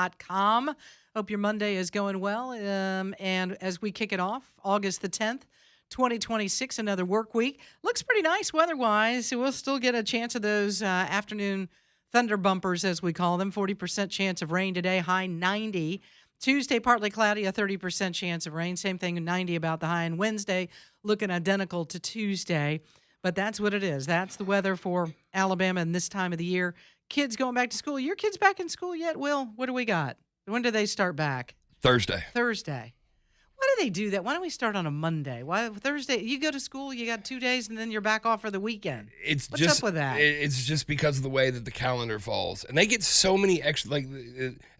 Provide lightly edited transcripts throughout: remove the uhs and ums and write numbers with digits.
KSL.com. Hope your Monday is going well. And as we kick it off, August the 10th, 2026, another work week. Looks pretty nice weather-wise. So we'll still get a chance of those afternoon thunder bumpers, as we call them. 40% chance of rain today, high 90. Tuesday, partly cloudy, a 30% chance of rain. Same thing, 90 about the high. And Wednesday, looking identical to Tuesday. But that's what it is. That's the weather for Alabama in this time of the year. Kids going back to school. Your kids back in school yet, Will? What do we got? When do they start back? Thursday. Why do they do that? Why don't we start on a Monday? Why Thursday? You go to school, you got 2 days, and then you're back off for the weekend. What's up with that? It's just because of the way that the calendar falls. And they get so many extra,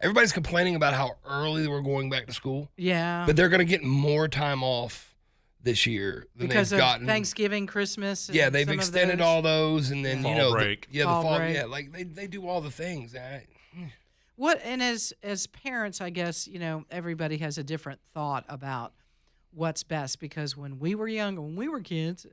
everybody's complaining about how early we're going back to school. Yeah. But they're going to get more time off this year than because they've gotten. Thanksgiving, Christmas. And yeah, they've extended all those, and then fall break. the fall fall break. Yeah, they do all the things. As parents, I guess, everybody has a different thought about what's best, because when we were young, when we were kids,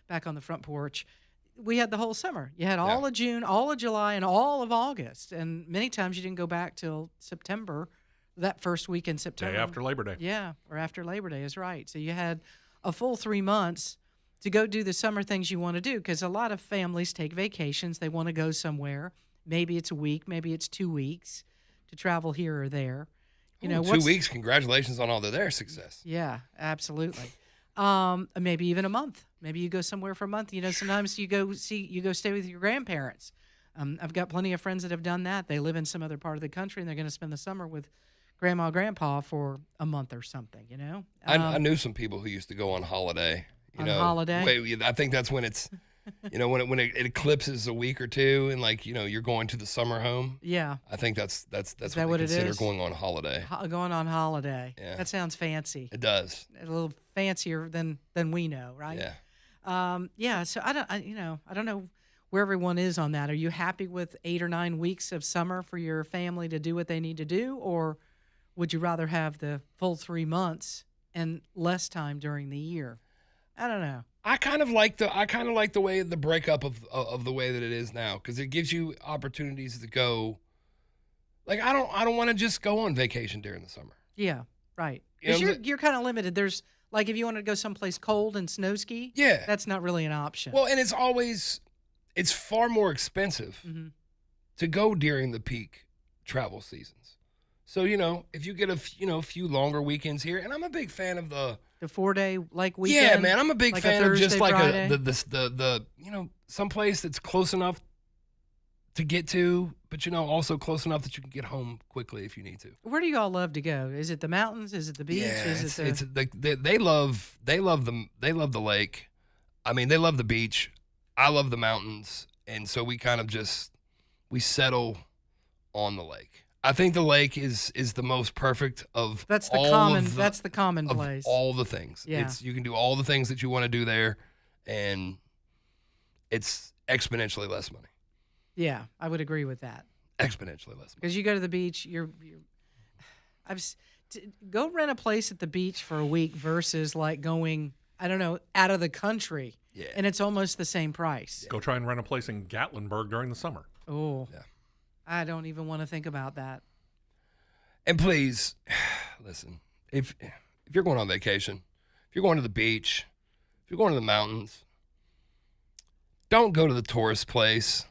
back on the front porch, we had the whole summer. You had all of June, all of July, and all of August, and many times you didn't go back till September, that first week in September. Day after Labor Day. Yeah, or after Labor Day is right. So you had a full 3 months to go do the summer things you want to do, because a lot of families take vacations. They want to go somewhere. Maybe it's a week, maybe it's 2 weeks to travel here or there. 2 weeks. Congratulations on all of their success. Yeah, absolutely. Maybe even a month. Maybe you go somewhere for a month. Sometimes you go stay with your grandparents. I've got plenty of friends that have done that. They live in some other part of the country, and they're going to spend the summer with grandma, grandpa for a month or something. I knew some people who used to go on holiday. Holiday. I think that's when it's. When it eclipses a week or two, and you're going to the summer home. Yeah, I think that's that what what they it consider is? going on holiday. Going on holiday. Yeah. That sounds fancy. It does. A little fancier than we know, right? Yeah. So I don't know where everyone is on that. Are you happy with 8 or 9 weeks of summer for your family to do what they need to do, or would you rather have the full 3 months and less time during the year? I don't know. I kind of like the way the breakup of the way that it is now, because it gives you opportunities to go. I don't want to just go on vacation during the summer. Yeah, right. Because you're kind of limited. There's if you want to go someplace cold and snow ski. Yeah, that's not really an option. Well, and it's far more expensive to go during the peak travel seasons. So if you get a few longer weekends here, and I'm a big fan of the 4-day weekend. Yeah, man, I'm a big fan of just Friday. the someplace that's close enough to get to, but also close enough that you can get home quickly if you need to. Where do you all love to go? Is it the mountains? Is it the beach? Yeah, they love the lake. I mean, they love the beach. I love the mountains, and so we kind of we settle on the lake. I think the lake is the most perfect of that's the common place. All the things. Yeah. You can do all the things that you want to do there, and it's exponentially less money. Yeah, I would agree with that. Exponentially less money. Because you go to the beach, go rent a place at the beach for a week versus going, I don't know, out of the country. Yeah. And it's almost the same price. Go try and rent a place in Gatlinburg during the summer. Oh. Yeah. I don't even want to think about that. And please, listen, if you're going on vacation, if you're going to the beach, if you're going to the mountains, don't go to the tourist place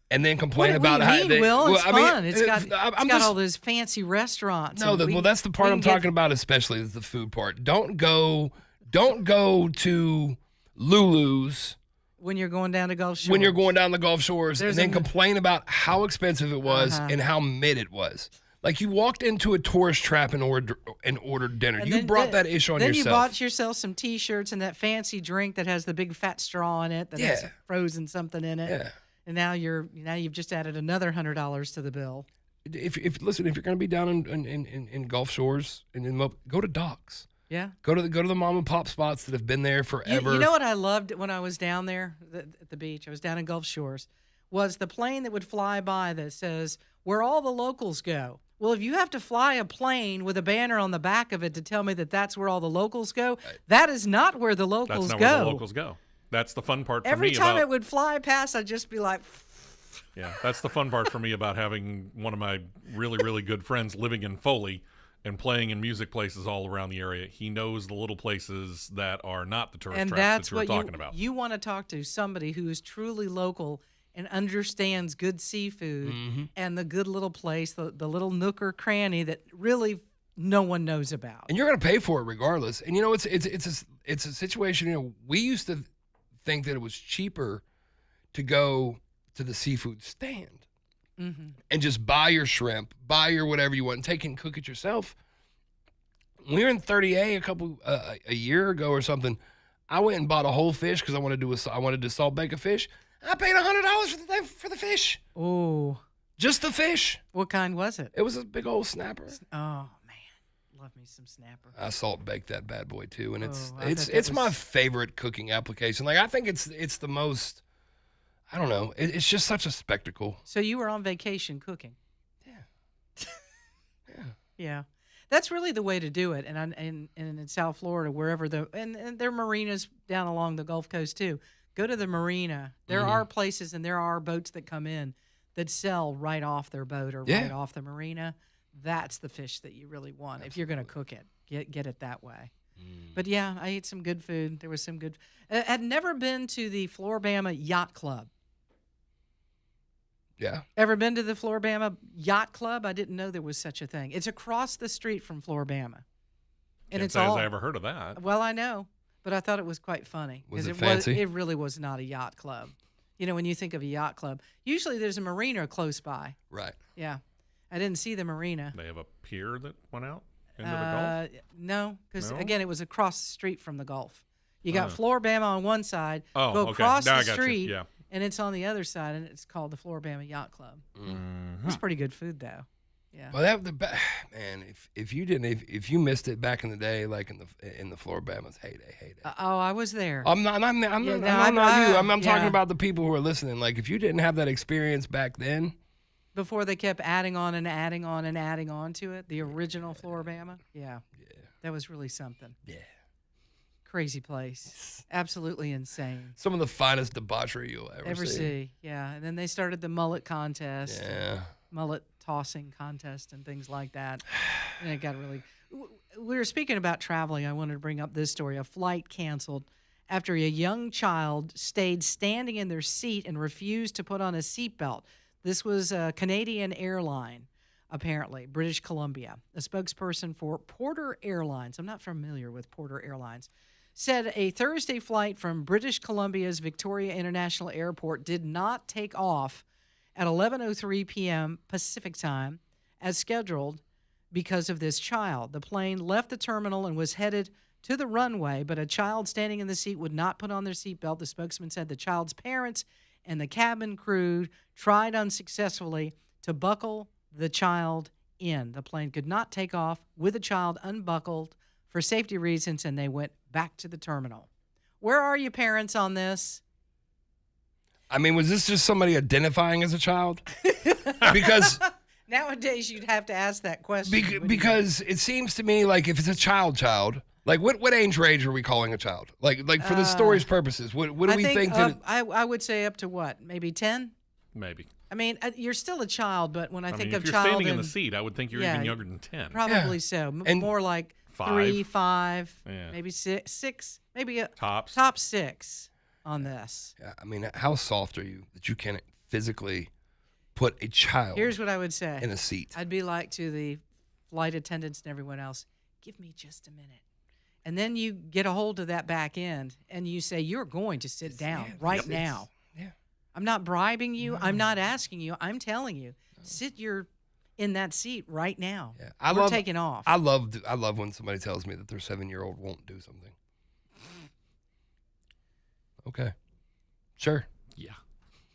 and then complain about how they. Will it's fun. It's got just, all those fancy restaurants. No, that's the part I'm talking about, especially is the food part. Don't go to Lulu's. When you're going down to Gulf Shores. When you're going down the Gulf Shores and then complain about how expensive it was and how mid it was. You walked into a tourist trap and ordered dinner. You brought that issue on yourself. Then you bought yourself some T-shirts and that fancy drink that has the big fat straw in it that has frozen something in it. Yeah. And now you've just added another $100 to the bill. If you're going to be down in Gulf Shores and go to docks. Yeah. Go to the mom and pop spots that have been there forever. You know what I loved when I was down there at the beach? I was down in Gulf Shores. Was the plane that would fly by that says where all the locals go. Well, if you have to fly a plane with a banner on the back of it to tell me that that's where all the locals go, that is not where the locals go. That's not where the locals go. That's the fun part for me. Every time it would fly past, I'd just be like, Yeah, that's the fun part for me about having one of my really, really good friends living in Foley and playing in music places all around the area. He knows the little places that are not the tourist And traps that's that you were what talking about. you want to talk to somebody who is truly local and understands good seafood and the good little place, the little nook or cranny that really no one knows about. And you're going to pay for it regardless. And it's a situation. We used to think that it was cheaper to go to the seafood stand and just buy your shrimp, buy your whatever you want, and take it and cook it yourself. When we were in 30A a year ago or something, I went and bought a whole fish because I wanted to salt bake a fish. I paid $100 for the fish, Oh, just the fish. what kind was it? It was a big old snapper. Oh man, love me some snapper. I salt baked that bad boy too, and Oh, I bet it's that my was- favorite cooking application. Like I think it's the most. I don't know. It's just such a spectacle. So you were on vacation cooking. Yeah. Yeah. Yeah, that's really the way to do it. And in South Florida, wherever and there are marinas down along the Gulf Coast too. Go to the marina. There are places and there are boats that come in that sell right off their boat or Yeah. right off the marina. That's the fish that you really want if you're going to cook it. Get it that way. But yeah, I ate some good food. There was some good. I'd never been to the Floribama Yacht Club. Yeah. Ever been to the Floribama Yacht Club? I didn't know there was such a thing. It's across the street from Floribama. And Can't it's say all as I ever heard of that. well, I know, but I thought it was quite funny. Was 'cause it fancy? It really was not a yacht club. You know, when you think of a yacht club, usually there's a marina close by. Right. Yeah. I didn't see the marina. They have a pier that went out into the Gulf. No, because No? again, it was across the street from the Gulf. You got Oh. Floribama on one side, Oh, go okay. across Now I the got you. street, Yeah. and it's on the other side, and it's called the Floribama Yacht Club. Mhm. It's pretty good food, though. Yeah. Well, man, if you missed it back in the day, like in the Floribama's heyday. Oh, I was there. I'm not Yeah, I'm no, not you. I'm yeah. talking about the people who are listening. Like if you didn't have that experience back then, Before they kept adding on and adding on and adding on to it, the original Floribama. Yeah. That was really something. yeah, Crazy place. Absolutely insane. some of the finest debauchery you'll ever See. Yeah. And then they started the mullet contest, Yeah. mullet tossing contest, and things like that. And it got really. We were speaking about traveling. I wanted to bring up this story. A flight canceled after a young child stayed standing in their seat and refused to put on a seatbelt. This was a Canadian airline, apparently, British Columbia. A spokesperson for Porter Airlines, I'm not familiar with Porter Airlines, said a Thursday flight from British Columbia's Victoria International Airport did not take off at 11:03 p.m. Pacific time as scheduled because of this child. The plane left the terminal and was headed to the runway, but a child standing in the seat would not put on their seatbelt. The spokesman said the child's parents and the cabin crew tried unsuccessfully to buckle the child in. The plane could not take off with the child unbuckled for safety reasons, and they went back to the terminal. Where are you, parents, on this? I mean, was this just somebody identifying as a child? Because Nowadays, you'd have to ask that question. wouldn't you? because it seems to me like if it's a child, like what age range are we calling a child? Like for the story's purposes, what do we think that? I would say up to what? Maybe 10? Maybe. I mean, you're still a child, but when I think mean, of if you're child, standing in and- the seat, I would think you're Yeah, even younger than 10. probably so. And- More like 5. 3, 5, Yeah. maybe six, maybe a Tops. top 6 on this. Yeah, I mean, how soft are you that you can't physically put a child Here's what I would say. in a seat? I'd be like to the flight attendants and everyone else, give me just a minute. And then you get a hold of that back end and you say, you're going to sit down right now. Yeah. I'm not bribing you. I'm not asking you. I'm telling you, sit in that seat right now. Yeah. We're taking off. I love when somebody tells me that their 7-year-old won't do something. Okay. Sure. Yeah.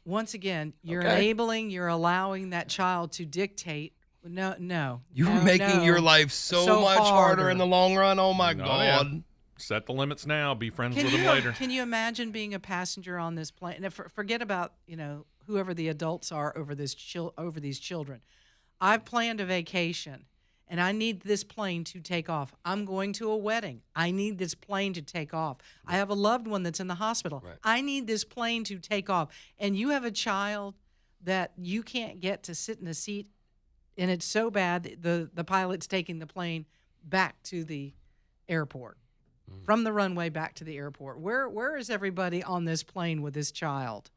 Once again, you're Okay. enabling, you're allowing that child to dictate. No. You're no, making no. your life so much harder harder. in the long run. Oh my Oh, God. yeah. Set the limits now. Be friends Can with them you, later. can you imagine being a passenger on this plane? And forget about whoever the adults are over these children. I've planned a vacation, and I need this plane to take off. I'm going to a wedding. I need this plane to take off. I have a loved one that's in the hospital. Right. I need this plane to take off. And you have a child that you can't get to sit in a seat, and it's so bad that the pilot's taking the plane back to the airport, from the runway back to the airport. Where is everybody on this plane with this child?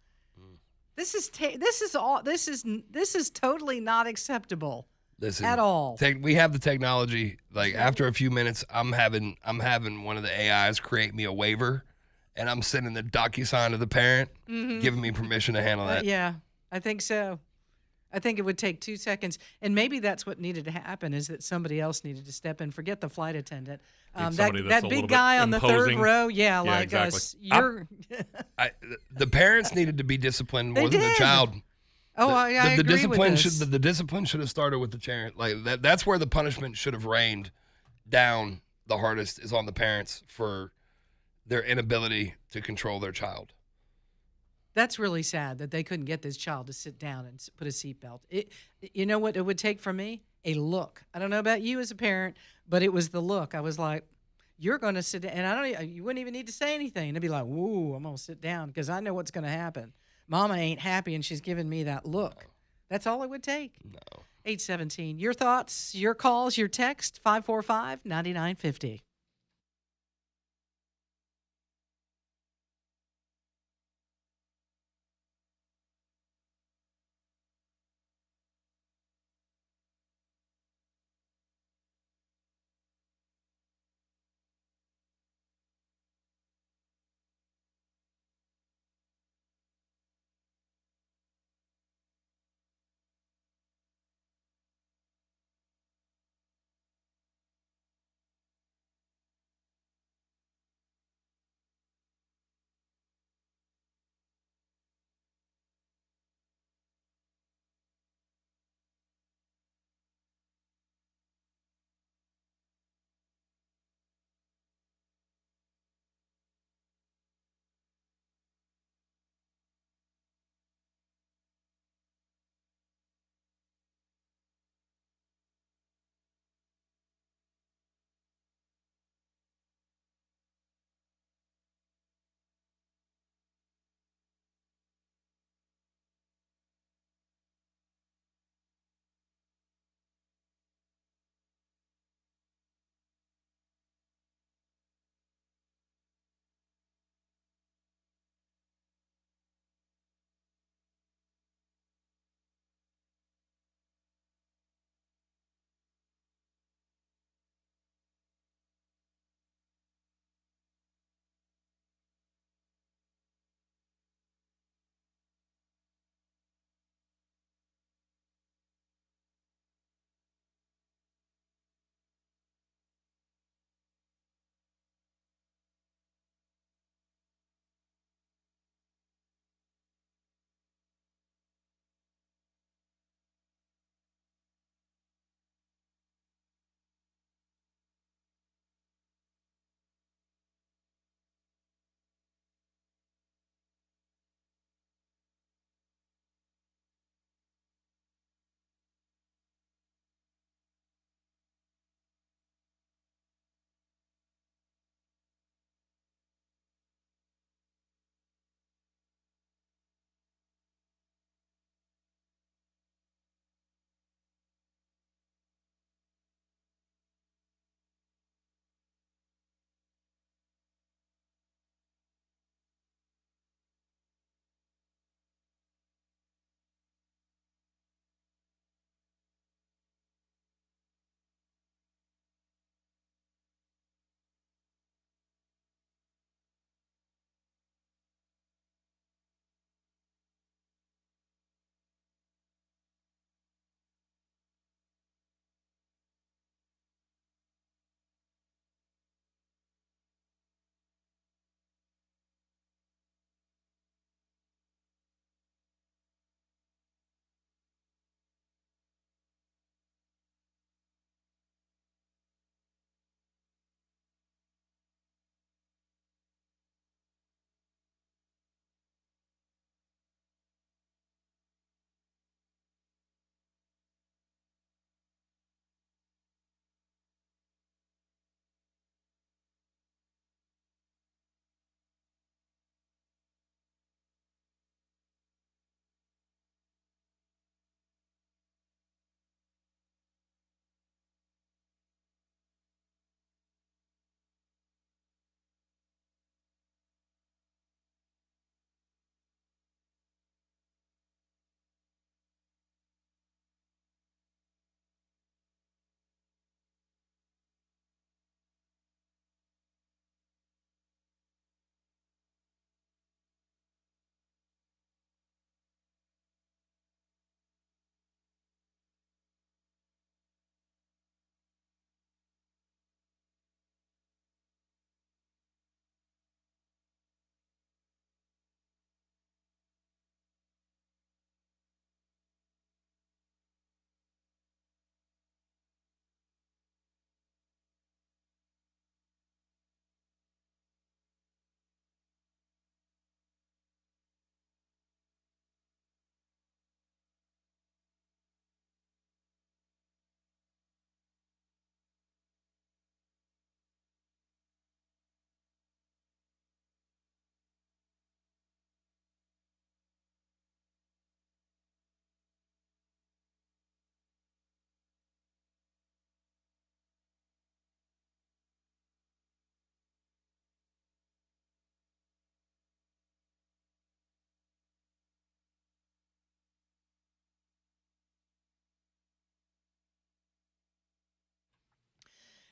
This is totally not acceptable. Listen, at all. We have the technology. Like after a few minutes, I'm having one of the AIs create me a waiver, and I'm sending the DocuSign to the parent, giving me permission to handle that. Yeah, I think so. I think it would take 2 seconds, and maybe that's what needed to happen, is that somebody else needed to step in. Forget the flight attendant. Somebody that's That a big little guy bit on the third imposing. row, Yeah, like exactly. us. You're. The parents needed to be disciplined more They than the did. child. Oh, I The agree discipline with should this. the discipline should have started with the parent. Like that's where the punishment should have rained down the hardest, is on the parents for their inability to control their child. That's really sad that they couldn't get this child to sit down and put a seatbelt. You know what it would take from me? A look. I don't know about you as a parent, but it was the look. I was like, "You're going to sit down," and you wouldn't even need to say anything. They'd be like, "Woo, I'm going to sit down because I know what's going to happen. Mama ain't happy, and she's giving me that look." That's all it would take. No. 817. Your thoughts, your calls, your text, 545-9950.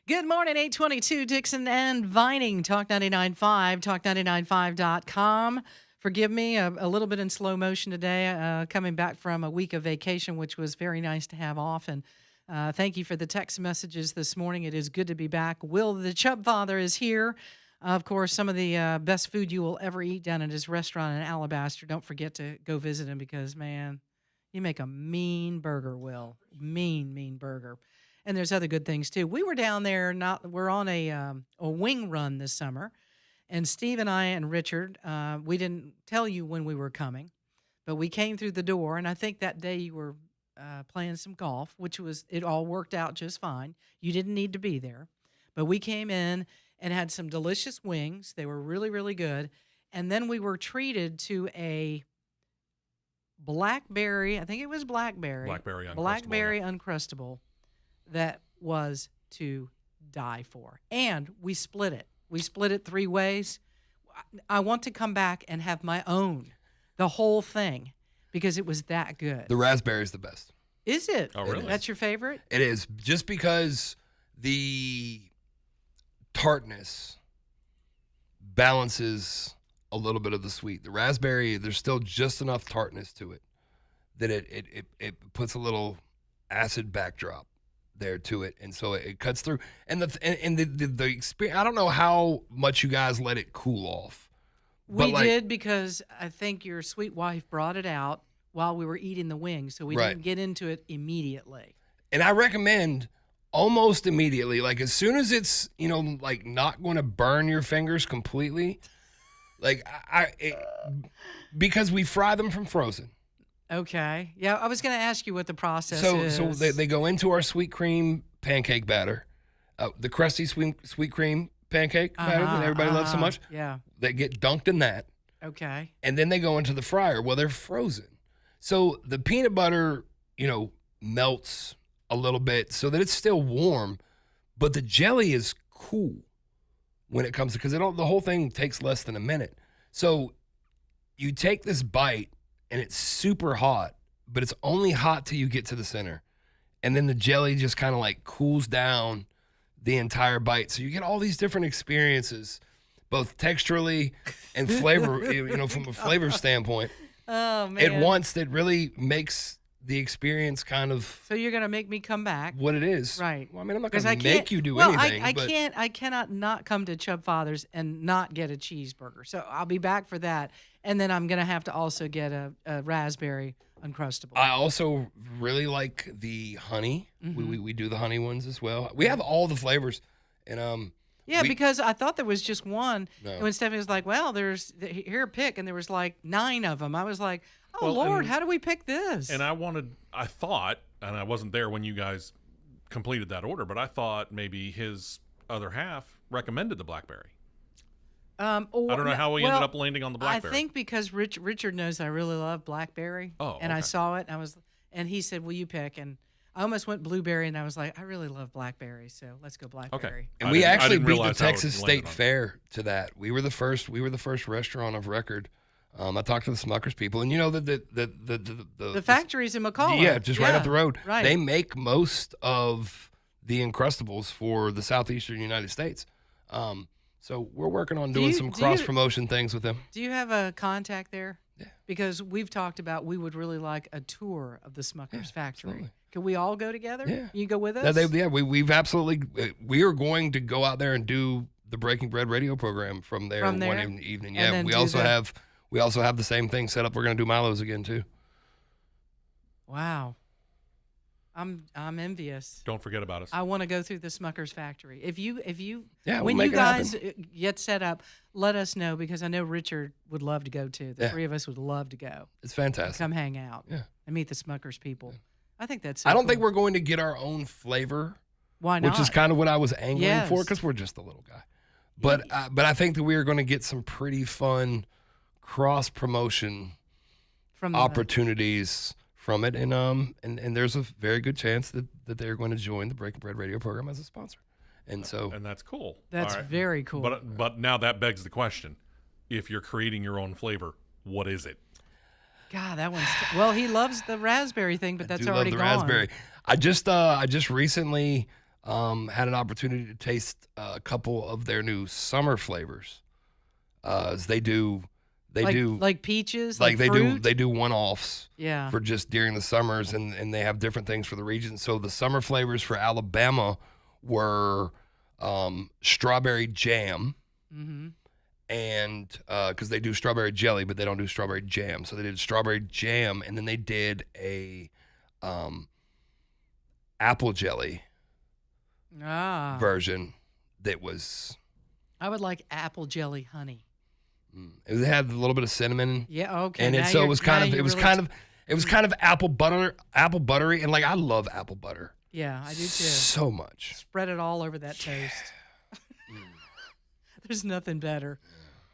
Good morning, 822 Dixon and Vining, Talk 99.5, talk995.com. Forgive me, a little bit in slow motion today, coming back from a week of vacation, which was very nice to have off. And thank you for the text messages this morning. It is good to be back. Will the Chubb Father is here. Of course, some of the best food you will ever eat down at his restaurant in Alabaster. Don't forget to go visit him because, man, you make a mean burger, Will. Mean burger. And there's other good things too. We were down there. We're on a wing run this summer, and Steve and I and Richard. We didn't tell you when we were coming, but we came through the door. And I think that day you were playing some golf, it all worked out just fine. You didn't need to be there, but we came in and had some delicious wings. They were really, really good. And then we were treated to a blackberry. I think it was blackberry. Blackberry Uncrustable. That was to die for. And we split it. We split it 3 ways. I want to come back and have my own, the whole thing, because it was that good. The raspberry is the best. Is it? Oh, really? That's your favorite? It is, just because the tartness balances a little bit of the sweet. The raspberry, there's still just enough tartness to it that it puts a little acid backdrop there to it, and so it cuts through. And the experience, I don't know how much you guys let it cool off. We did, because I think your sweet wife brought it out while we were eating the wings, so we didn't get into it immediately. And I recommend almost immediately, like as soon as it's like not going to burn your fingers completely, like because we fry them from frozen. Okay. Yeah, I was going to ask you what the process is. So they go into our sweet cream pancake batter, the crusty sweet cream pancake batter that everybody loves so much. Yeah. They get dunked in that. Okay. And then they go into the fryer. Well, they're frozen. So the peanut butter, melts a little bit so that it's still warm, but the jelly is cool when it comes to, because the whole thing takes less than a minute. So you take this bite, and it's super hot, but it's only hot till you get to the center. And then the jelly just kind of like cools down the entire bite. So you get all these different experiences, both texturally and flavor, from a flavor standpoint. Oh, man. At once, that really makes the experience kind of. So you're going to make me come back. What it is. Right. Well, I mean, I'm not going to make you do anything. I cannot not come to Chubb Father's and not get a cheeseburger. So I'll be back for that. And then I'm going to have to also get a raspberry Uncrustable. I also really like the honey. We do the honey ones as well. We have all the flavors. And because I thought there was just one. No. And when Stephanie was like, well, here, pick. And there was like 9 of them. I was like, oh, Well, Lord, and- how do we pick this? And I thought, and I wasn't there when you guys completed that order, but I thought maybe his other half recommended the blackberry. I don't know how we ended up landing on the blackberry. I think because Richard knows I really love blackberry. Oh, and I okay. saw it, and he said, "Will you pick?" And I almost went blueberry, and I was like, "I really love blackberry, so let's go blackberry." Okay. And I we didn't- I actually didn't beat the realize how it Texas landed State on it. Fair to that. We were the first restaurant of record. I talked to the Smuckers people, and The factory's in McCall. Yeah, just right up the road. Right. They make most of the Uncrustables for the southeastern United States. So we're working on doing some cross promotion things with them. Do you have a contact there? Yeah. Because we've talked about we would really like a tour of the Smuckers factory. absolutely. Can we all go together? Yeah. You go with us? We've absolutely. We are going to go out there and do the Breaking Bread radio program from there From there? one evening. And Yeah, then we do also the- have the same thing set up. We're going to do Milo's again too. Wow. I'm envious. Don't forget about us. I want to go through the Smuckers factory. If you Yeah, we'll when make you it guys happen. get set up, let us know because I know Richard would love to go too. The Yeah. 3 of us would love to go. It's fantastic. Come hang out. Yeah. And meet the Smuckers people. I think that's so I don't think cool. we're going to get our own flavor, Why not? which is kind of what I was angling for Yes. because we're just a little guy. But I think that we are going to get some pretty fun cross promotion from the, opportunities from it, and there's a very good chance that they're going to join the Breaking Bread radio program as a sponsor, and so and that's cool. That's All right. very cool. But now that begs the question: if you're creating your own flavor, what is it? God, that one's well. He loves the raspberry thing, but that's do already love the gone. raspberry. I just recently had an opportunity to taste a couple of their new summer flavors. As they do like peaches, like they fruit? do one-offs Yeah. for just during the summers, and they have different things for the region. So the summer flavors for Alabama were strawberry jam, Mm-hmm. and because they do strawberry jelly, but they don't do strawberry jam. So they did strawberry jam, and then they did a apple jelly version that was. I would like apple jelly honey. It had a little bit of cinnamon. Yeah. Okay. And it was kind of apple buttery, and like I love apple butter. Yeah, I do too. So much. Spread it all over that toast. There's nothing better.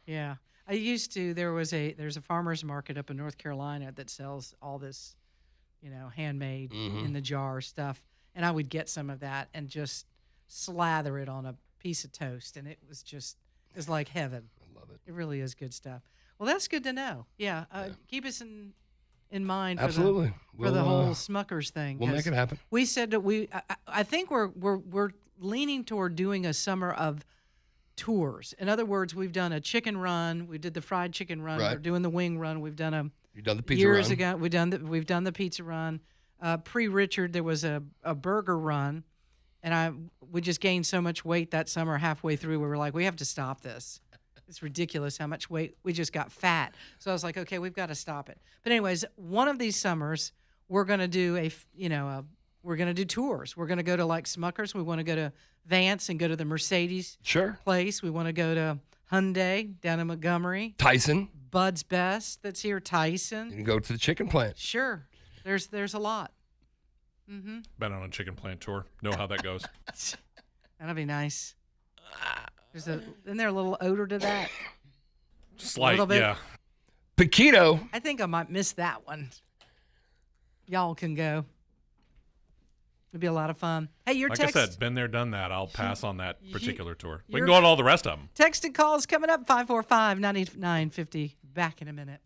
Yeah. I used to. There's a farmer's market up in North Carolina that sells all this, handmade in the jar stuff, and I would get some of that and just slather it on a piece of toast, and it's like heaven. I love it. It really is good stuff. Well, that's good to know. Yeah. Keep us in mind for Absolutely. the whole Smuckers thing. We'll make it happen. We said that I think we're leaning toward doing a summer of tours. In other words, we've done a chicken run. We did the fried chicken run. Right. We're doing the wing run. We've done You've done the pizza years run. ago. We've done the pizza run. Pre-Richard, there was a burger run, and we just gained so much weight that summer. Halfway through, we were like, we have to stop this. It's ridiculous how much weight we just got fat. So I was like, okay, we've got to stop it. But anyways, one of these summers we're going to do we're going to do tours. We're going to go to like Smuckers. We want to go to Vance and go to the Mercedes place. We want to go to Hyundai down in Montgomery. Tyson. Bud's Best that's here. Tyson. You can go to the chicken plant. Sure. There's a lot. Mm-hmm. Been on a chicken plant tour. Know how that goes. That'll be nice. Isn't there a little odor to that? Slight, yeah. Paquito. I think I might miss that one. Y'all can go. It'd be a lot of fun. Hey, your text. I said, been there, done that. I'll pass on that particular tour. We can go on all the rest of them. Text and calls coming up, 545-9950. Back in a minute.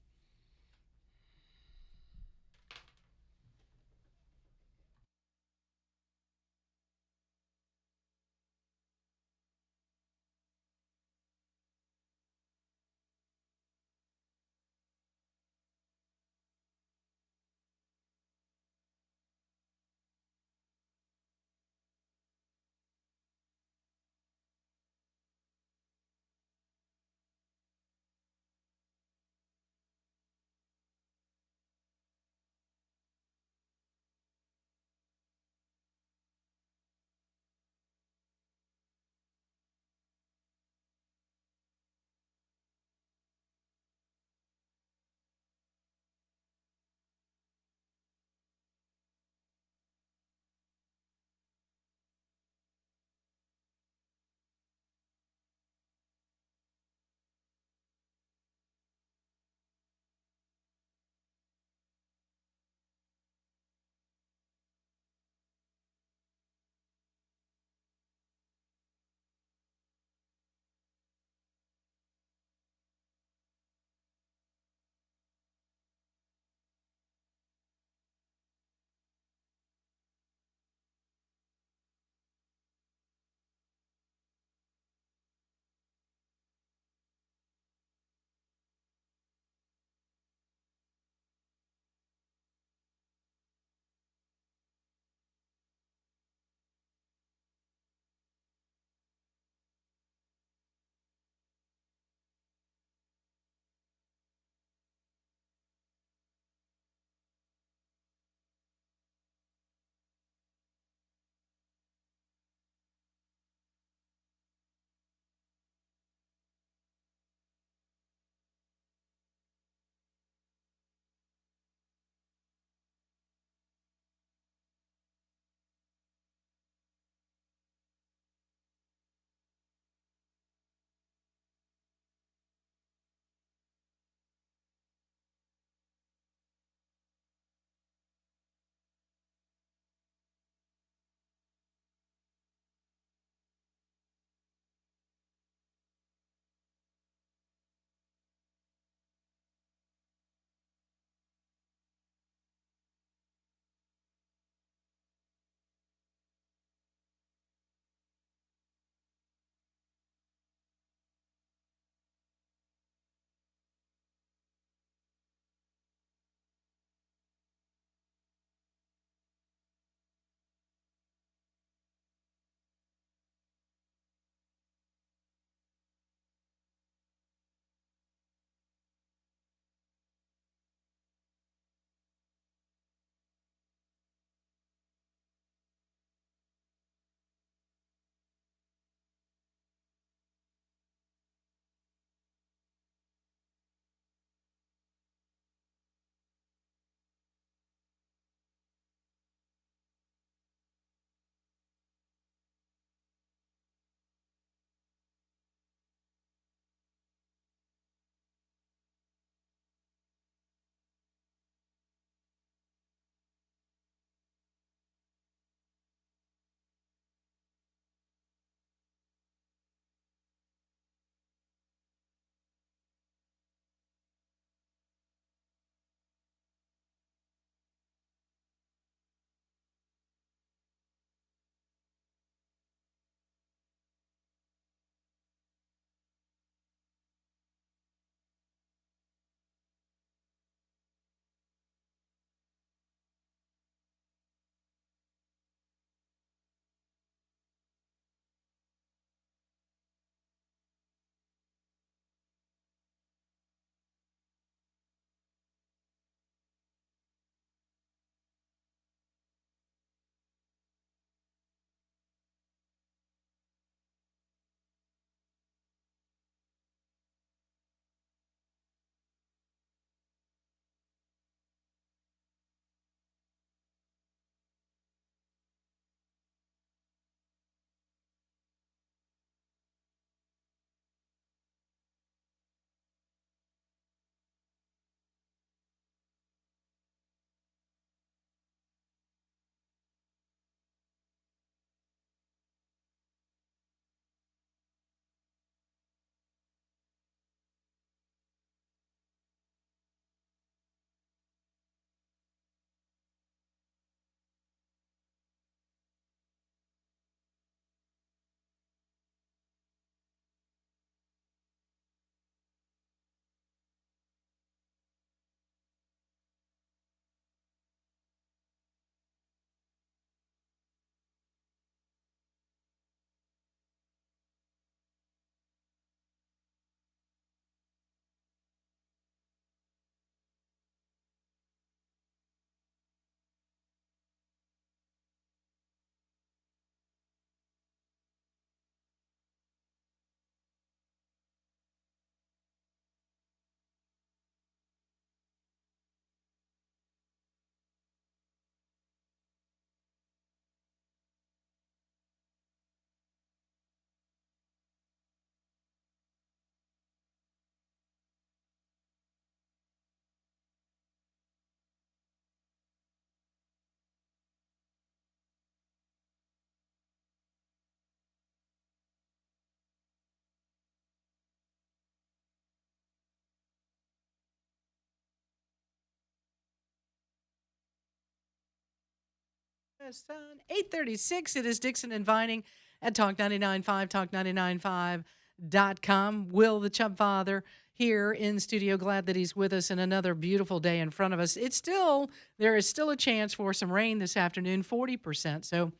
Son, 8:36. It is Dixon and Vining at Talk 99.5, talk995.com. Will the Chub Father here in studio. Glad that he's with us in another beautiful day in front of us. There is still a chance for some rain this afternoon, 40%. So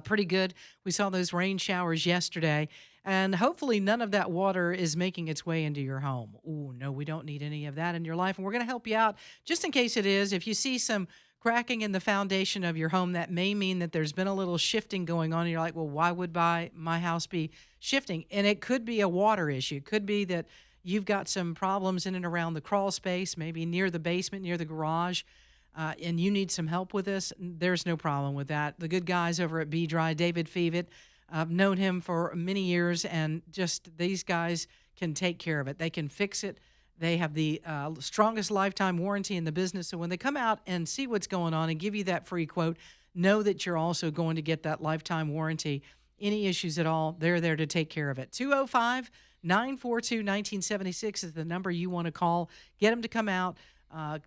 pretty good. We saw those rain showers yesterday, and hopefully none of that water is making its way into your home. Ooh, no, we don't need any of that in your life, and we're going to help you out just in case it is. If you see some cracking in the foundation of your home, that may mean that there's been a little shifting going on. And you're like, well, why would my house be shifting? And it could be a water issue. It could be that you've got some problems in and around the crawl space, maybe near the basement, near the garage, and you need some help with this. There's no problem with that. The good guys over at B-Dry, David Fevitt, I've known him for many years, and just these guys can take care of it. They can fix it. They have the strongest lifetime warranty in the business. So when they come out and see what's going on and give you that free quote, know that you're also going to get that lifetime warranty. Any issues at all, they're there to take care of it. 205-942-1976 is the number you want to call. Get them to come out,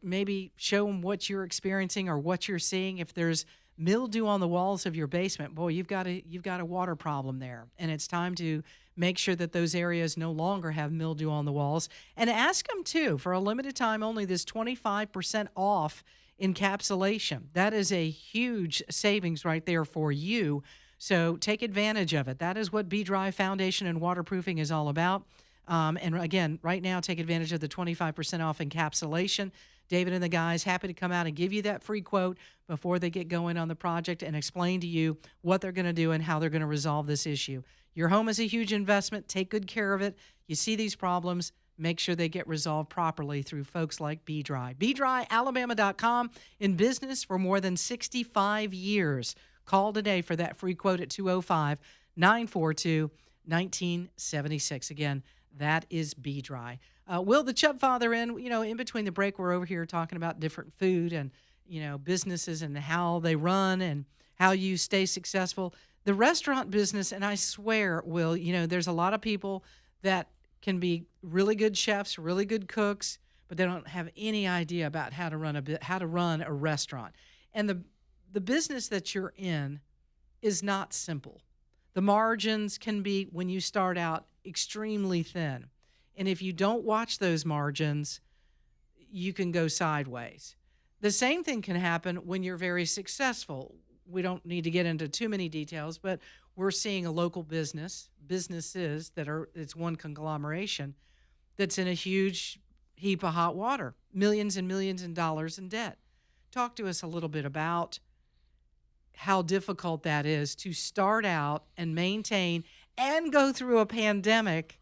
maybe show them what you're experiencing or what you're seeing. If there's mildew on the walls of your basement, boy, you've got a water problem there, and it's time to make sure that those areas no longer have mildew on the walls. And ask them, too, for a limited time only, this 25% off encapsulation. That is a huge savings right there for you. So take advantage of it. That is what B-Dry Foundation and Waterproofing is all about. And again, right now, take advantage of the 25% off encapsulation. David and the guys happy to come out and give you that free quote before they get going on the project and explain to you what they're going to do and how they're going to resolve this issue. Your home is a huge investment. Take good care of it. You see these problems, make sure they get resolved properly through folks like B-Dry. BDryAlabama.com, in business for more than 65 years. Call today for that free quote at 205-942-1976. Again, that is B-Dry. Will the Chub Father in between the break, we're over here talking about different food and, businesses and how they run and how you stay successful. The restaurant business, and I swear, Will, there's a lot of people that can be really good chefs, really good cooks, but they don't have any idea about how to run a restaurant. And the business that you're in is not simple. The margins can be, when you start out, extremely thin. And if you don't watch those margins, you can go sideways. The same thing can happen when you're very successful. We don't need to get into too many details, but we're seeing a local businesses it's one conglomeration that's in a huge heap of hot water, millions and millions of dollars in debt. Talk to us a little bit about how difficult that is to start out and maintain and go through a pandemic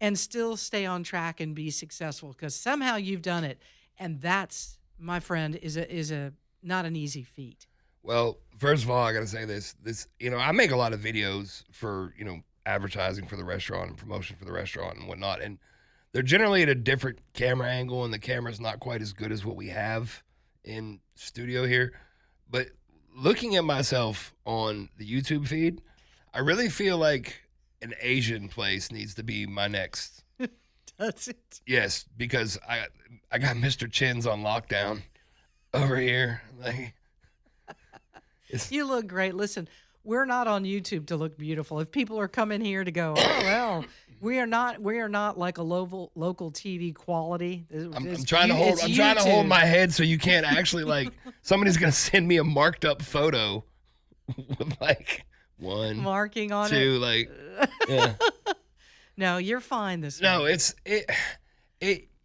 and still stay on track and be successful, because somehow you've done it. And that's, my friend, is not an easy feat. Well, first of all, I got to say this, I make a lot of videos for, advertising for the restaurant and promotion for the restaurant and whatnot. And they're generally at a different camera angle, and the camera's not quite as good as what we have in studio here. But looking at myself on the YouTube feed, I really feel like an Asian place needs to be my next. Does it? Yes, because I got Mr. Chin's on lockdown over here. You look great. Listen, we're not on YouTube to look beautiful. If people are coming here to go, oh well, we are not like a local TV quality. I'm trying to hold my head so you can't actually somebody's gonna send me a marked up photo with one marking on two, it. Yeah. No, you're fine this No, morning.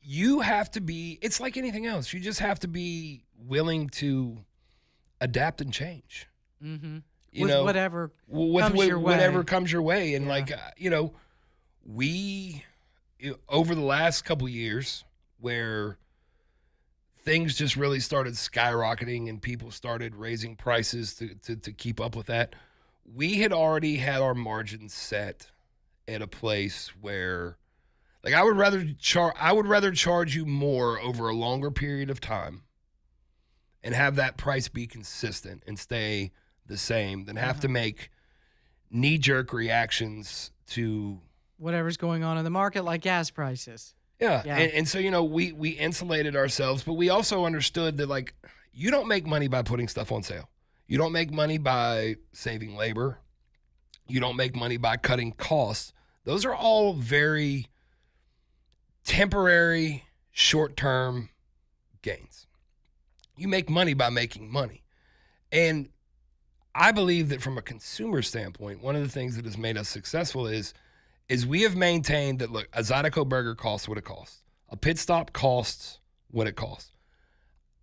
you have to be, it's like anything else. You just have to be willing to adapt and change. Mm-hmm. Whatever comes your way. And we, over the last couple of years where things just really started skyrocketing and people started raising prices to keep up with that, we had already had our margins set at a place where, I would rather charge you more over a longer period of time and have that price be consistent and stay the same than have to make knee-jerk reactions to whatever's going on in the market, like gas prices. Yeah. And so, we insulated ourselves, but we also understood that, you don't make money by putting stuff on sale. You don't make money by saving labor. You don't make money by cutting costs. Those are all very temporary, short-term gains. You make money by making money. And I believe that from a consumer standpoint, one of the things that has made us successful is we have maintained that, look, a Zydeco burger costs what it costs. A pit stop costs what it costs.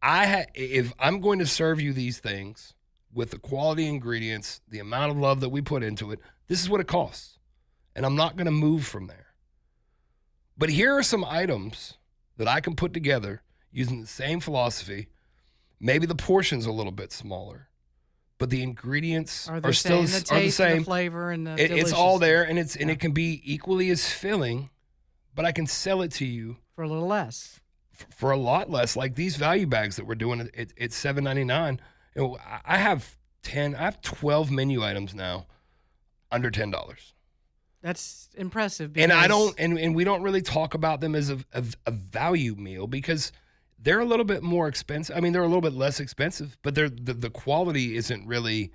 If I'm going to serve you these things with the quality ingredients, the amount of love that we put into it, this is what it costs. And I'm not going to move from there. But here are some items that I can put together using the same philosophy. Maybe the portion's a little bit smaller, but the ingredients are still the taste, the same. The flavor, and the it's all there, and it can be equally as filling, but I can sell it to you for a little less. For a lot less. Like these value bags that we're doing at $7.99. You know, I have 12 menu items now under $10. That's impressive. And I don't, and we don't really talk about them as a value meal because they're a little bit more expensive. I mean, they're a little bit less expensive, but the quality isn't really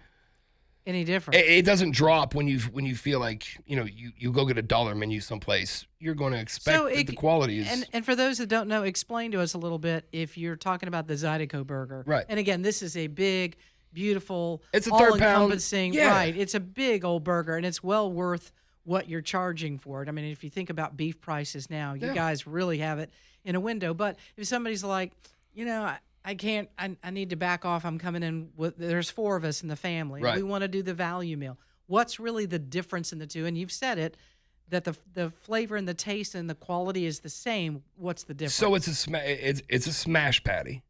any different. It doesn't drop when you feel like, you know, you go get a $1 menu someplace. You're going to expect that the quality is. And for those that don't know, explain to us a little bit if you're talking about the Zydeco burger. Right. And again, this is a big, beautiful, it's a third all-encompassing. pound. Yeah. Right. It's a big old burger, and it's well worth what you're charging for it. I mean, if you think about beef prices now, you guys really have it in a window. But if somebody's like, you know, I can't, I need to back off. I'm coming in with, there's 4 of us in the family. Right. We want to do the value meal. What's really the difference in the two? And you've said it, that the flavor and the taste and the quality is the same. What's the difference? So it's a smash patty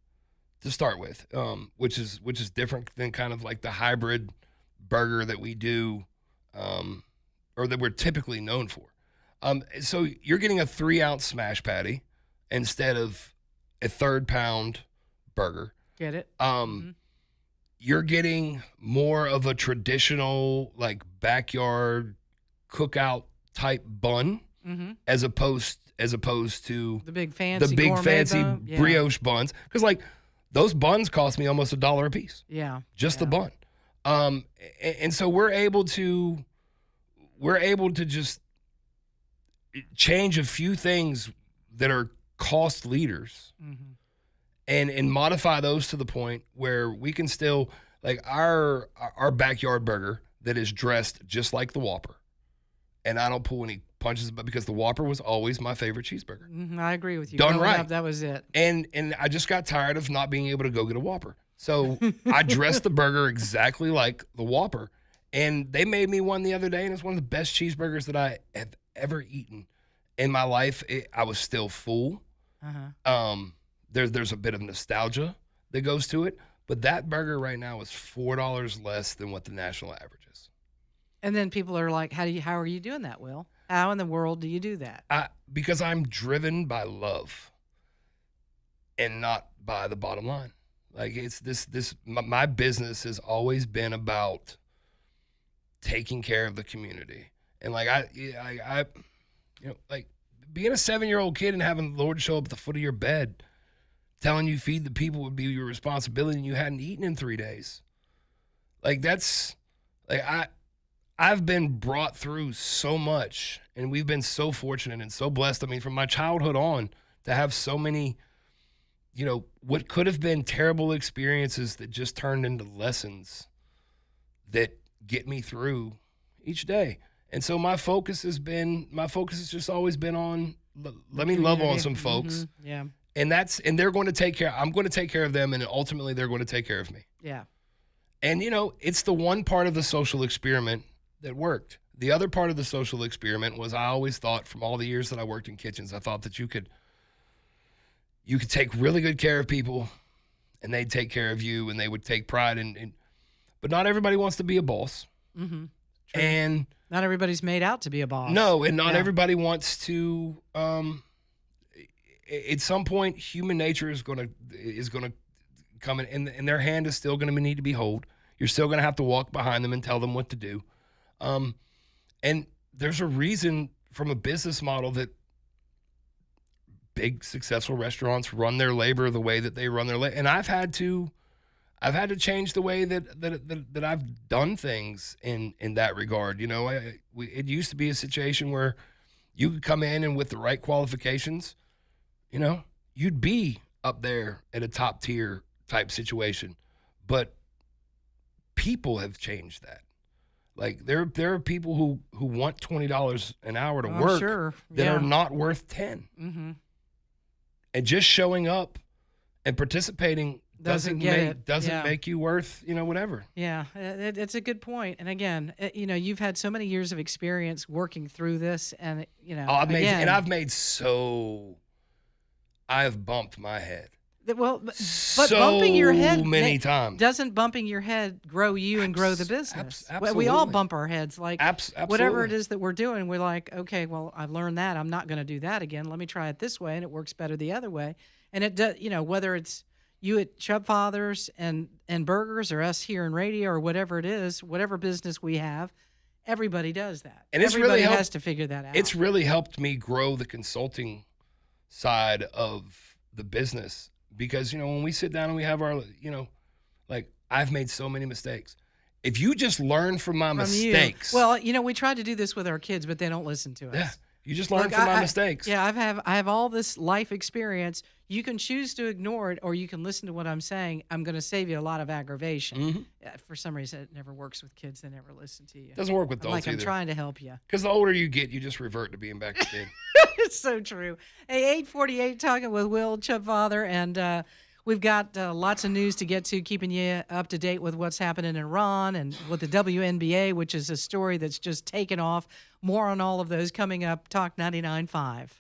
to start with, which is different than kind of like the hybrid burger that we do, or that we're typically known for. So you're getting a 3-ounce smash patty instead of a 1/3 pound burger. Get it? You're getting more of a traditional, like, backyard cookout type bun, as opposed to the big fancy brioche buns, because like those buns cost me almost $1 a piece. Yeah, just the bun. And so we're able to just change a few things that are cost leaders. And modify those to the point where we can still, like, our backyard burger that is dressed just like the Whopper. And I don't pull any punches, but because the Whopper was always my favorite cheeseburger. I agree with you. Done Growing right. up, that was it. And I just got tired of not being able to go get a Whopper. So I dressed the burger exactly like the Whopper. And they made me one the other day, and it's one of the best cheeseburgers that I have ever eaten in my life. I was still full. There's a bit of nostalgia that goes to it, but that burger right now is $4 less than what the national average is. And then people are like, how are you doing that, Will? How in the world do you do that? Because I'm driven by love and not by the bottom line. Like, it's my business has always been about taking care of the community. And like I you know, like being a 7-year-old kid and having the Lord show up at the foot of your bed telling you feed the people would be your responsibility and you hadn't eaten in 3 days. Like, that's like I've been brought through so much, and we've been so fortunate and so blessed. I mean, from my childhood on, to have so many, you know, what could have been terrible experiences that just turned into lessons that get me through each day. And so my focus has just always been on, let me love on some folks. Yeah. And they're going to take care. I'm going to take care of them, and ultimately they're going to take care of me. Yeah. And, you know, it's the one part of the social experiment that worked. The other part of the social experiment was, I always thought, from all the years that I worked in kitchens, I thought that you could take really good care of people, and they'd take care of you, and they would take pride in but not everybody wants to be a boss. And not everybody's made out to be a boss. No, and not everybody wants to. At some point, human nature is gonna come in, and their hand is still gonna need to be held. You're still gonna have to walk behind them and tell them what to do. And there's a reason, from a business model, that big successful restaurants run their labor the way that they run their labor. And I've had to I've had to change the way that I've done things in that regard. You know, it used to be a situation where you could come in and with the right qualifications, you know, you'd be up there at a top tier type situation. But people have changed that. Like there are people who want $20 an hour to work sure. that are not worth 10. Mm-hmm. And just showing up and participating doesn't Yeah. make you worth, you know, whatever. Yeah, it's a good point. And again, you know, you've had so many years of experience working through this, and you know, I've bumped my head. Well, but bumping your head many times. Doesn't bumping your head grow you and grow the business? We all bump our heads, like whatever it is that we're doing. We're like, okay, well, I've learned that. I'm not going to do that again. Let me try it this way, and it works better the other way. And it does, you know, whether it's you at Chubb Fathers and Burgers, or us here in radio, or whatever it is, whatever business we have, everybody does that. And it's everybody really has to figure that out. It's really helped me grow the consulting side of the business. Because, you know, when we sit down and we have our, you know, like I've made so many mistakes. If you just learn from my mistakes. Well, you know, we tried to do this with our kids, but they don't listen to us. Yeah. You just learn from my mistakes. Yeah, I have all this life experience. You can choose to ignore it, or you can listen to what I'm saying. I'm going to save you a lot of aggravation. Mm-hmm. For some reason, it never works with kids. They never listen to you. Doesn't work with adults either. I'm trying to help you. Because the older you get, you just revert to being back a kid. It's so true. Hey, 8:48, talking with Will Chubb Father, and we've got lots of news to get to, keeping you up to date with what's happening in Iran and with the WNBA, which is a story that's just taken off. More on all of those coming up. Talk 99.5.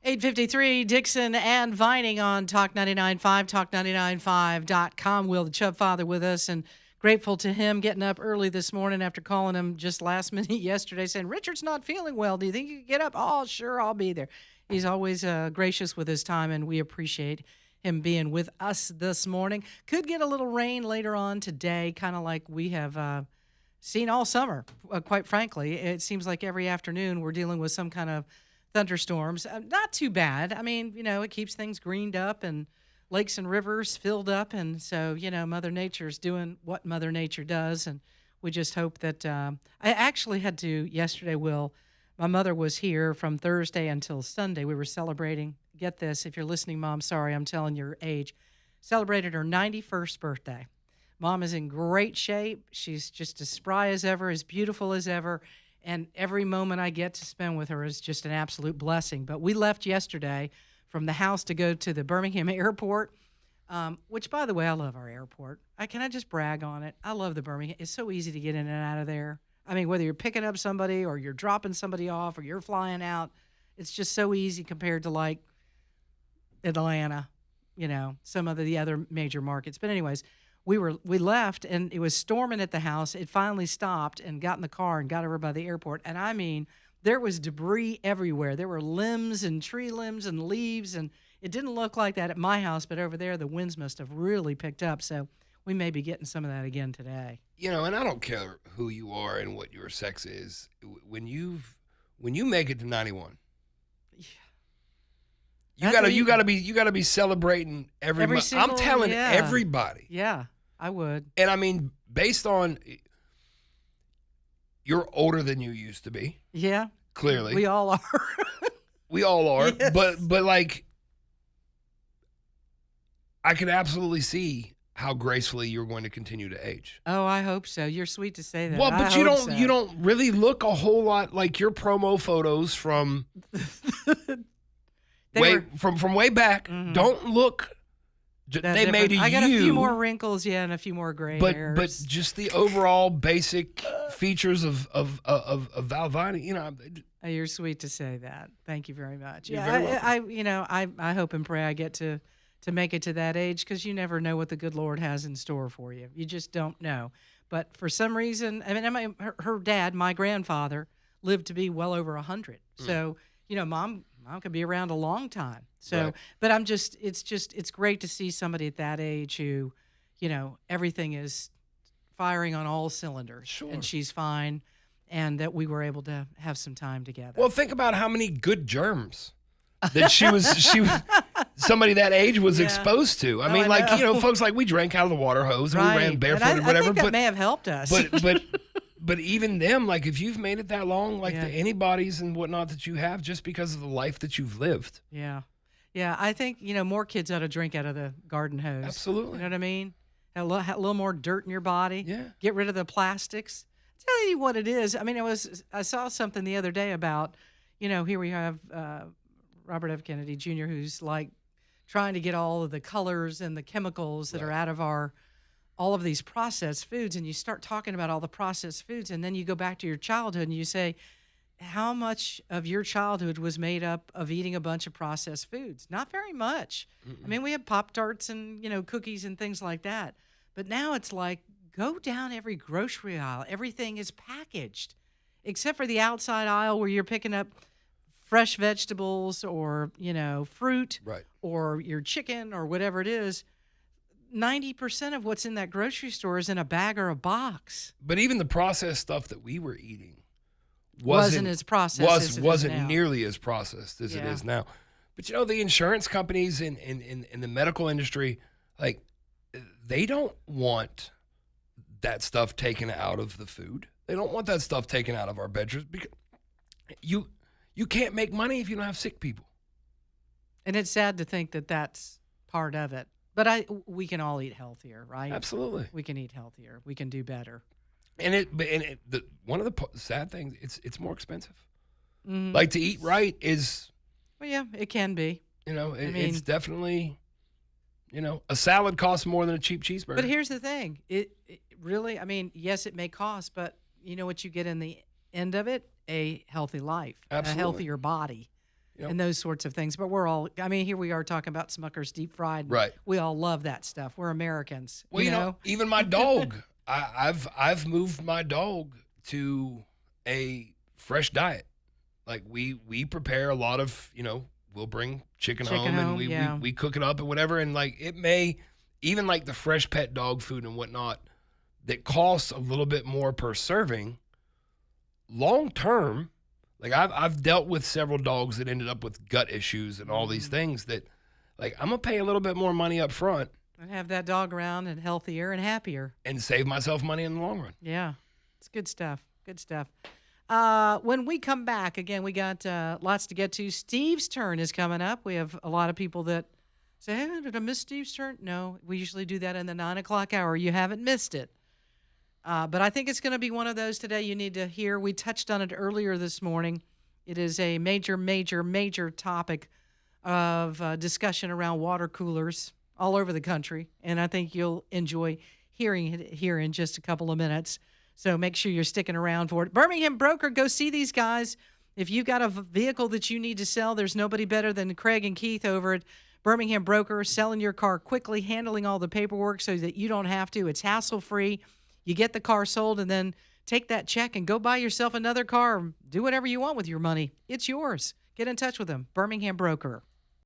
8:53, Dixon and Vining on Talk 99.5, talk995.com. Will the Chubb father with us, and grateful to him getting up early this morning after calling him just last minute yesterday saying, Richard's not feeling well. Do you think you can get up? Oh, sure, I'll be there. He's always gracious with his time, and we appreciate him being with us this morning. Could get a little rain later on today, kind of like we have seen all summer, quite frankly. It seems like every afternoon we're dealing with some kind of thunderstorms. Not too bad. I mean, it keeps things greened up and lakes and rivers filled up. And so, Mother Nature's doing what Mother Nature does. And we just hope that I actually had to yesterday, Will. My mother was here from Thursday until Sunday. We were celebrating. Get this. If you're listening, Mom, sorry, I'm telling your age. Celebrated her 91st birthday. Mom is in great shape. She's just as spry as ever, as beautiful as ever. And every moment I get to spend with her is just an absolute blessing. But we left yesterday from the house to go to the Birmingham airport, which, by the way, I love our airport. Can I just brag on it? I love the Birmingham. It's so easy to get in and out of there. I mean, whether you're picking up somebody or you're dropping somebody off or you're flying out, it's just so easy compared to, like, Atlanta, some of the other major markets. But anyways, we left, and it was storming at the house. It finally stopped and got in the car and got over by the airport. And I mean, there was debris everywhere. There were limbs and tree limbs and leaves, and it didn't look like that at my house, but over there the winds must have really picked up. So we may be getting some of that again today. And I don't care who you are and what your sex is. When you make it to 91, you gotta be celebrating every single, I'm telling everybody. Yeah, I would. And I mean, based on you're older than you used to be. Yeah. Clearly. We all are. We all are. Yes. But like, I can absolutely see how gracefully you're going to continue to age. Oh, I hope so. You're sweet to say that. Well, but you don't really look a whole lot like your promo photos from from way back. Mm-hmm. Don't look. They made I got a few more wrinkles, and a few more gray hairs. But just the overall basic features of Val Vining, You're sweet to say that. Thank you very much. You're very welcome. I hope and pray I get to make it to that age, because you never know what the good Lord has in store for you. You just don't know. But for some reason, her dad, my grandfather, lived to be well over 100. So, Mom could be around a long time. So, right. But it's great to see somebody at that age who, everything is firing on all cylinders. Sure. And she's fine, and that we were able to have some time together. Well, think about how many good germs that she was somebody that age was exposed to. I mean, folks like we drank out of the water hose and we ran barefoot or whatever. I think that may have helped us. But even them, like if you've made it that long, like the antibodies and whatnot that you have, just because of the life that you've lived. Yeah. Yeah, I think, more kids ought to drink out of the garden hose. Absolutely. You know what I mean? Have a little more dirt in your body. Yeah. Get rid of the plastics. Tell you what it is. I mean, I saw something the other day about, here we have Robert F. Kennedy Jr., who's like trying to get all of the colors and the chemicals that are out of all of these processed foods, and you start talking about all the processed foods, and then you go back to your childhood and you say, how much of your childhood was made up of eating a bunch of processed foods? Not very much. Mm-mm. I mean, we have Pop-Tarts and, cookies and things like that. But now it's like, go down every grocery aisle. Everything is packaged, except for the outside aisle where you're picking up fresh vegetables or, fruit, right, or your chicken or whatever it is. 90% of what's in that grocery store is in a bag or a box. But even the processed stuff that we were eating wasn't as processed wasn't nearly as processed as it is now. But the insurance companies in the medical industry, like, they don't want that stuff taken out of the food. They don't want that stuff taken out of our bedrooms, because you can't make money if you don't have sick people. And it's sad to think that that's part of it. But we can all eat healthier, right? Absolutely. We can eat healthier. We can do better. And one of the sad things, it's more expensive. Mm-hmm. Like, to eat right is... Well, yeah, it can be. It's definitely, a salad costs more than a cheap cheeseburger. But here's the thing. It really, yes, it may cost, but you know what you get in the end of it? A healthy life. Absolutely. A healthier body. and those sorts of things. But we're all, I mean, here we are talking about Smucker's deep fried. Right. We all love that stuff. We're Americans. Well, you know, even my dog, I've moved my dog to a fresh diet. Like we prepare a lot of, we'll bring chicken home and we cook it up and whatever. And like it may, even like the fresh pet dog food and whatnot, that costs a little bit more per serving, long term, like I've dealt with several dogs that ended up with gut issues and all these things that, like, I'm gonna pay a little bit more money up front and have that dog around and healthier and happier and save myself money in the long run. Yeah, it's good stuff. Good stuff. When we come back, again, we got lots to get to. Steve's turn is coming up. We have a lot of people that say, hey, did I miss Steve's turn? No, we usually do that in the 9 o'clock hour. You haven't missed it. But I think it's going to be one of those today you need to hear. We touched on it earlier this morning. It is a major, major, major topic of discussion around water coolers all over the country, and I think you'll enjoy hearing it here in just a couple of minutes. So make sure you're sticking around for it. Birmingham Broker, go see these guys. If you've got a vehicle that you need to sell, there's nobody better than Craig and Keith over at Birmingham Broker, selling your car quickly, handling all the paperwork so that you don't have to. It's hassle-free. You get the car sold and then take that check and go buy yourself another car. Do whatever you want with your money. It's yours. Get in touch with them. Birmingham Broker.